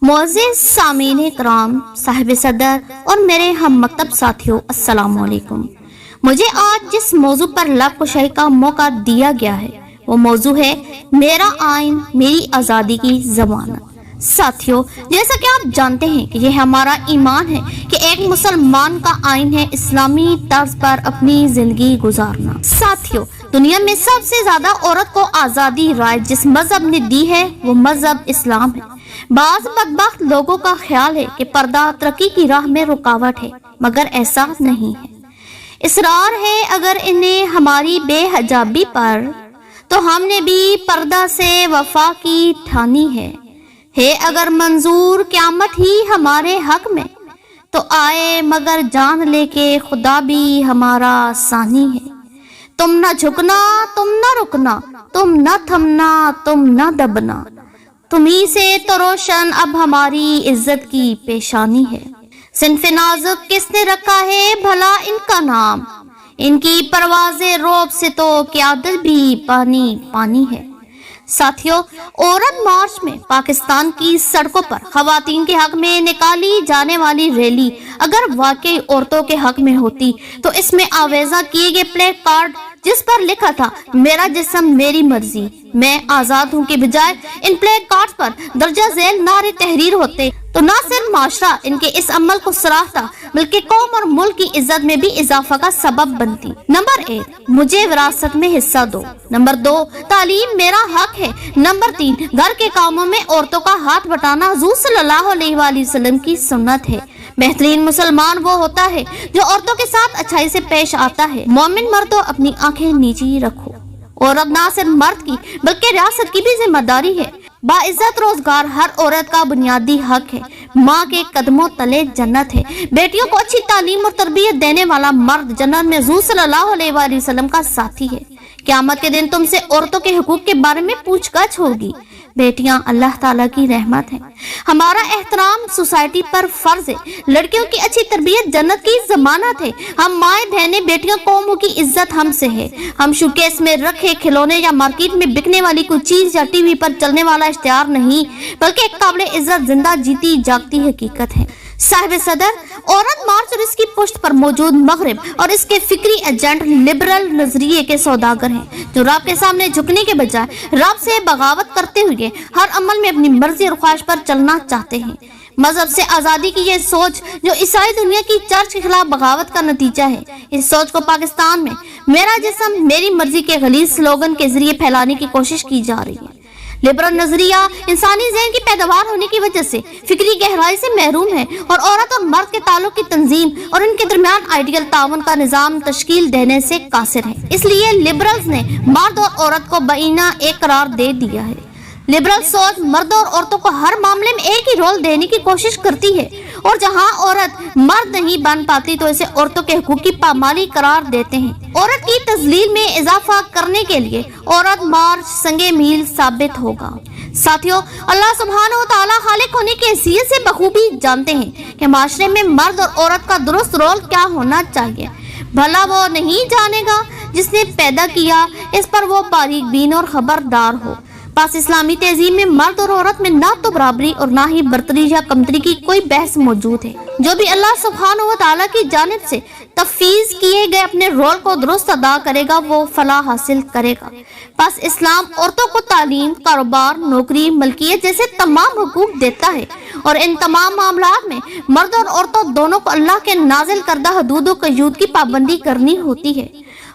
معزز سامعین کرام، صاحب صدر اور میرے ہم مکتب ساتھیوں، السلام علیکم۔ مجھے آج جس موضوع پر لب کشائی کا موقع دیا گیا ہے وہ موضوع ہے میرا آئین میری آزادی کی ضمانت۔ ساتھیوں، جیسا کہ آپ جانتے ہیں کہ یہ ہمارا ایمان ہے کہ ایک مسلمان کا آئین ہے اسلامی طرز پر اپنی زندگی گزارنا۔ ساتھیوں، دنیا میں سب سے زیادہ عورت کو آزادی رائٹ جس مذہب نے دی ہے وہ مذہب اسلام ہے۔ بعض بدبخت لوگوں کا خیال ہے کہ پردہ ترقی کی راہ میں رکاوٹ ہے، مگر ایسا نہیں ہے۔ اصرار ہے اگر انہیں ہماری بے حجابی پر، تو ہم نے بھی پردہ سے وفا کی ٹھانی ہے اگر منظور قیامت ہی ہمارے حق میں، تو آئے مگر جان لے کے خدا بھی ہمارا ثانی ہے۔ تم نہ جھکنا، تم نہ رکنا، تم نہ تھمنا، تم نہ دبنا، تمہیں سے تو روشن اب ہماری عزت کی پیشانی ہے۔ صنف نازک کس نے رکھا ہے بھلا ان کا نام، ان کی پرواز روب سے تو قیادت بھی پانی پانی ہے۔ ساتھیوں، عورت مارچ میں پاکستان کی سڑکوں پر خواتین کے حق میں نکالی جانے والی ریلی اگر واقعی عورتوں کے حق میں ہوتی تو اس میں آویزہ کیے گئے پلے کارڈ جس پر لکھا تھا میرا جسم میری مرضی میں آزاد ہوں کے بجائے ان پلے کارڈز پر درجہ ذیل نعرے تحریر ہوتے تو نہ صرف معاشرہ ان کے اس عمل کو سراہتا بلکہ قوم اور ملک کی عزت میں بھی اضافہ کا سبب بنتی۔ نمبر 1، مجھے وراثت میں حصہ دو۔ نمبر 2، تعلیم میرا حق ہے۔ نمبر 3، گھر کے کاموں میں عورتوں کا ہاتھ بٹانا حضور صلی اللہ علیہ وآلہ وسلم کی سنت ہے۔ بہترین مسلمان وہ ہوتا ہے جو عورتوں کے ساتھ اچھائی سے پیش آتا ہے۔ مومن مردوں اپنی آنکھیں نیچی رکھو۔ عورت نہ صرف مرد کی بلکہ ریاست کی بھی ذمہ داری ہے۔ باعزت روزگار ہر عورت کا بنیادی حق ہے۔ ماں کے قدموں تلے جنت ہے۔ بیٹیوں کو اچھی تعلیم اور تربیت دینے والا مرد جنت میں حضور صلی اللہ علیہ وآلہ وسلم کا ساتھی ہے۔ قیامت کے دن تم سے عورتوں کے حقوق کے بارے میں پوچھ گچھ ہوگی۔ بیٹیاں اللہ تعالیٰ کی رحمت ہیں۔ ہمارا احترام سوسائٹی پر فرض ہے۔ لڑکیوں کی اچھی تربیت جنت کی ضمانت ہے۔ ہم مائیں بہنیں بیٹیاں قوموں کی عزت ہم سے ہے۔ ہم شوکیس میں رکھے کھلونے یا مارکیٹ میں بکنے والی کوئی چیز یا ٹی وی پر چلنے والا اشتہار نہیں بلکہ ایک قابل عزت زندہ جیتی جاگتی حقیقت ہے۔ صاحب صدر، عورت مارچ اور اس کی پشت پر موجود مغرب اور اس کے فکری ایجنٹ لبرل نظریے کے سوداگر ہیں جو رب کے سامنے جھکنے کے بجائے رب سے بغاوت کرتے ہوئے ہر عمل میں اپنی مرضی اور خواہش پر چلنا چاہتے ہیں۔ مذہب سے آزادی کی یہ سوچ جو عیسائی دنیا کی چرچ کے خلاف بغاوت کا نتیجہ ہے، اس سوچ کو پاکستان میں میرا جسم میری مرضی کے غلیظ سلوگن کے ذریعے پھیلانے کی کوشش کی جا رہی ہے۔ لبرل نظریہ انسانی ذہن کی پیداوار ہونے کی وجہ سے فکری گہرائی سے محروم ہے اور عورت اور مرد کے تعلق کی تنظیم اور ان کے درمیان آئیڈیل تعاون کا نظام تشکیل دینے سے قاصر ہے۔ اس لیے لبرلز نے مرد اور عورت کو بینہ ایک قرار دے دیا ہے۔ لبرل سوچ مردوں اور عورتوں کو ہر معاملے میں ایک ہی رول دینے کی کوشش کرتی ہے اور جہاں عورت مرد نہیں بن پاتی تو اسے عورتوں کے حقوق کی پامالی قرار دیتے ہیں۔ عورت کی تذلیل میں اضافہ کرنے کے لیے عورت مارچ سنگے میل ثابت ہوگا۔ ساتھیوں، اللہ سبحانہ و تعالیٰ خالق ہونے کی حیثیت سے بخوبی جانتے ہیں کہ معاشرے میں مرد اور عورت کا درست رول کیا ہونا چاہیے۔ بھلا وہ نہیں جانے گا جس نے پیدا کیا، اس پر وہ باریک بین اور خبردار ہو۔ پاس اسلامی تہذیب میں مرد اور عورت میں نہ تو برابری اور نہ ہی برتری یا کمتری کی کوئی بحث موجود ہے۔ جو بھی اللہ سبحانہ و تعالیٰ کی جانب سے تفویض کیے گئے اپنے رول کو درست ادا کرے گا وہ فلاح حاصل کرے گا۔ پس اسلام عورتوں کو تعلیم، کاروبار، نوکری، ملکیت جیسے تمام حقوق دیتا ہے اور ان تمام معاملات میں مرد اور عورتوں دونوں کو اللہ کے نازل کردہ حدود و قیود کی پابندی کرنی ہوتی ہے۔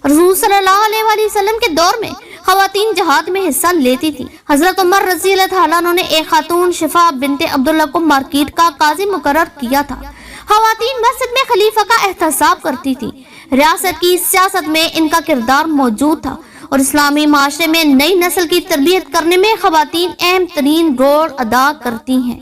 رسول صلی اللہ علیہ وآلہ وسلم کے دور میں خواتین جہاد میں حصہ لیتی تھی۔ حضرت عمر رضی اللہ تعالیٰ عنہ نے ایک خاتون شفا بنت عبداللہ کو مارکیٹ کا قاضی مقرر کیا تھا۔ خواتین مسجد میں خلیفہ کا احتساب کرتی تھی۔ ریاست کی سیاست میں ان کا کردار موجود تھا اور اسلامی معاشرے میں نئی نسل کی تربیت کرنے میں خواتین اہم ترین رول ادا کرتی ہیں۔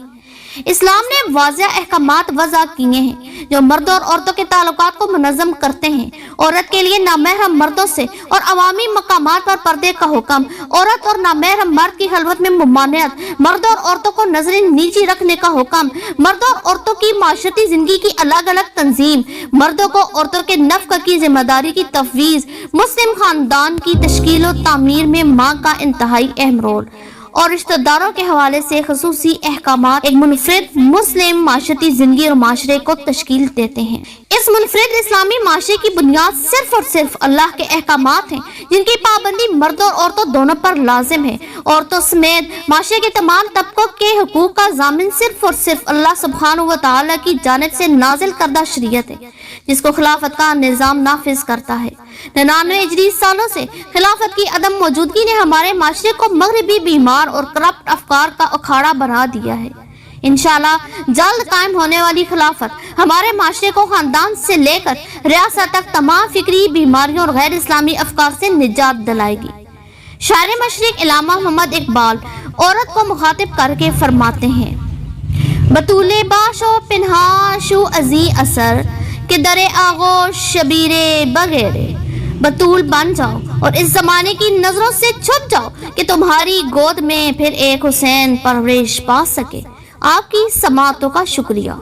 اسلام نے واضح احکامات وضع کیے ہیں جو مردوں اور عورتوں کے تعلقات کو منظم کرتے ہیں۔ عورت کے لیے نامحرم مردوں سے اور عوامی مقامات پر پردے کا حکم، عورت اور نامحرم مرد کی خلوت میں ممانعت، مردوں اور عورتوں کو نظریں نیچی رکھنے کا حکم، مردوں اور عورتوں کی معاشرتی زندگی کی الگ الگ تنظیم، مردوں کو عورتوں کے نفقہ کی ذمہ داری کی تفویض، مسلم خاندان کی تشکیل و تعمیر میں ماں کا انتہائی اہم رول، اور رشتہ داروں کے حوالے سے خصوصی احکامات ایک منفرد مسلم معاشرتی زندگی اور معاشرے کو تشکیل دیتے ہیں۔ اس منفرد اسلامی معاشرے کی بنیاد صرف اور صرف اللہ کے احکامات ہیں، جن کی پابندی مردوں اور عورتوں دونوں پر لازم ہے۔ عورتوں سمیت معاشرے کے تمام طبقوں کے حقوق کا ضامن صرف اور صرف اللہ سبحانہ و تعالیٰ کی جانب سے نازل کردہ شریعت ہے، جس کو خلافت کا نظام نافذ کرتا ہے۔ 99 ہجری سالوں سے خلافت کی عدم موجودگی نے ہمارے معاشرے کو مغربی بیمار اور کرپٹ افکار کا اکھاڑا بنا دیا ہے۔ انشاءاللہ جلد قائم ہونے والی خلافت ہمارے معاشرے کو خاندان سے لے کر ریاست تک تمام فکری بیماریوں اور غیر اسلامی افکار سے نجات دلائے گی۔ شاعر مشرق علامہ محمد اقبال عورت کو مخاطب کر کے فرماتے ہیں: بطول باشو پنہاشو ازی اثر کہ در آغوش شبیر بغیرے، بطول بن جاؤ اور اس زمانے کی نظروں سے چھپ جاؤ کہ تمہاری گود میں پھر ایک حسین پرورش پا سکے۔ آپ کی سماعتوں کا شکریہ۔